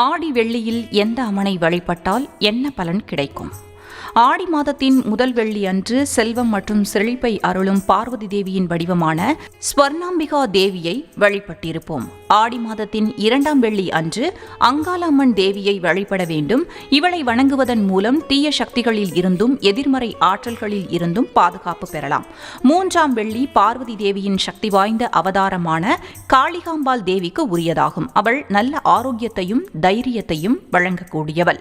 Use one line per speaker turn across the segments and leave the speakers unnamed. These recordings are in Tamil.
ஆடி வெள்ளியில் எந்த அம்மனை வழிபட்டால் என்ன பலன் கிடைக்கும்? ஆடி மாதத்தின் முதல் வெள்ளி அன்று செல்வம் மற்றும் செழிப்பை அருளும் பார்வதி தேவியின் வடிவமான ஸ்வர்ணாம்பிகா தேவியை வழிபட்டிருப்போம். ஆடி மாதத்தின் 2ஆம் வெள்ளி அன்று அங்காளம்மன் தேவியை வழிபட வேண்டும். இவளை வணங்குவதன் மூலம் தீய சக்திகளில் இருந்தும் எதிர்மறை ஆற்றல்களில் இருந்தும் பாதுகாப்பு பெறலாம். 3ஆம் வெள்ளி பார்வதி தேவியின் சக்தி வாய்ந்த அவதாரமான காளிகாம்பாள் தேவிக்கு உரியதாகும். அவள் நல்ல ஆரோக்கியத்தையும் தைரியத்தையும் வழங்கக்கூடியவள்.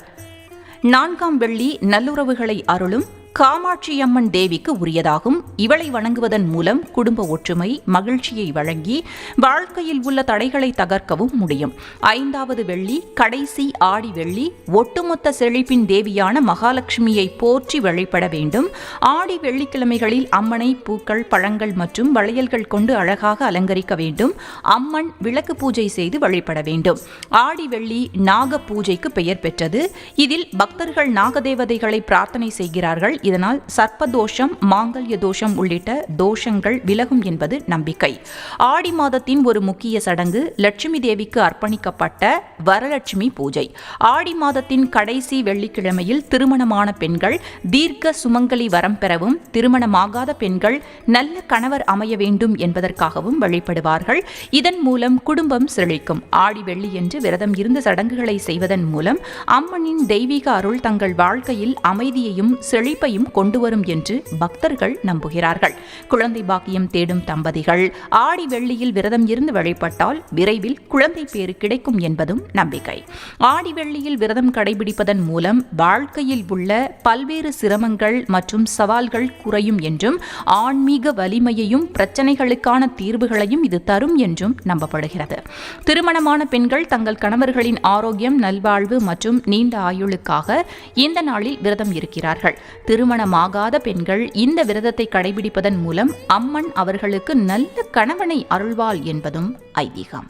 4ஆம் வெள்ளி நல்லுறவுகளை அருளும் காமாட்சியம்மன் தேவிக்கு உரியதாகும். இவளை வணங்குவதன் மூலம் குடும்ப ஒற்றுமை, மகிழ்ச்சியை வழங்கி வாழ்க்கையில் உள்ள தடைகளை தகர்க்கவும் முடியும். 5வது வெள்ளி கடைசி ஆடி வெள்ளி ஒட்டுமொத்த செழிப்பின் தேவியான மகாலட்சுமியை போற்றி வழிபட வேண்டும். ஆடி வெள்ளிக்கிழமைகளில் அம்மனை பூக்கள், பழங்கள் மற்றும் வளையல்கள் கொண்டு அழகாக அலங்கரிக்க வேண்டும். அம்மன் விளக்கு பூஜை செய்து வழிபட வேண்டும். ஆடி வெள்ளி நாக பூஜைக்கு பெயர் பெற்றது. இதில் பக்தர்கள் நாகதேவதைகளை பிரார்த்தனை செய்கிறார்கள். இதனால் சர்ப்பதோஷம், மாங்கல்ய தோஷம் உள்ளிட்ட தோஷங்கள் விலகும் என்பது நம்பிக்கை. ஆடி மாதத்தின் ஒரு முக்கிய சடங்கு லட்சுமி தேவிக்கு அர்ப்பணிக்கப்பட்ட வரலட்சுமி பூஜை. ஆடி மாதத்தின் கடைசி வெள்ளிக்கிழமையில் திருமணமான பெண்கள் தீர்க்க சுமங்கலி வரம் பெறவும், திருமணமாகாத பெண்கள் நல்ல கணவர் அமைய வேண்டும் என்பதற்காகவும் வழிபடுவார்கள். இதன் மூலம் குடும்பம் செழிக்கும். ஆடி வெள்ளி என்று விரதம் இருந்து சடங்குகளை செய்வதன் மூலம் அம்மனின் தெய்வீக அருள் தங்கள் வாழ்க்கையில் அமைதியையும் செழிப்பையும் கொண்டு வரும் என்று பக்தர்கள் நம்புகிறார்கள். குழந்தை பாக்கியம் தேடும் தம்பதிகள் ஆடி வெள்ளியில் விரதம் இருந்து வழிபட்டால் விரைவில் குழந்தை பேறு கிடைக்கும் என்பதும் நம்பிக்கை. ஆடி வெள்ளியில் விரதம் கடைபிடிப்பதன் மூலம் வாழ்க்கையில் உள்ள பல்வேறு சிரமங்கள் மற்றும் சவால்கள் குறையும் என்றும், ஆன்மீக வலிமையையும் பிரச்சனைகளுக்கான தீர்வுகளையும் இது தரும் என்றும் நம்பப்படுகிறது. திருமணமான பெண்கள் தங்கள் கணவர்களின் ஆரோக்கியம், நல்வாழ்வு மற்றும் நீண்ட ஆயுளுக்காக இந்த நாளில் விரதம் இருக்கிறார்கள். திருமணமாகாத பெண்கள் இந்த விரதத்தை கடைபிடிப்பதன் மூலம் அம்மன் அவர்களுக்கு நல்ல கணவனை அருள்வாள் என்பதும் ஐதீகம்.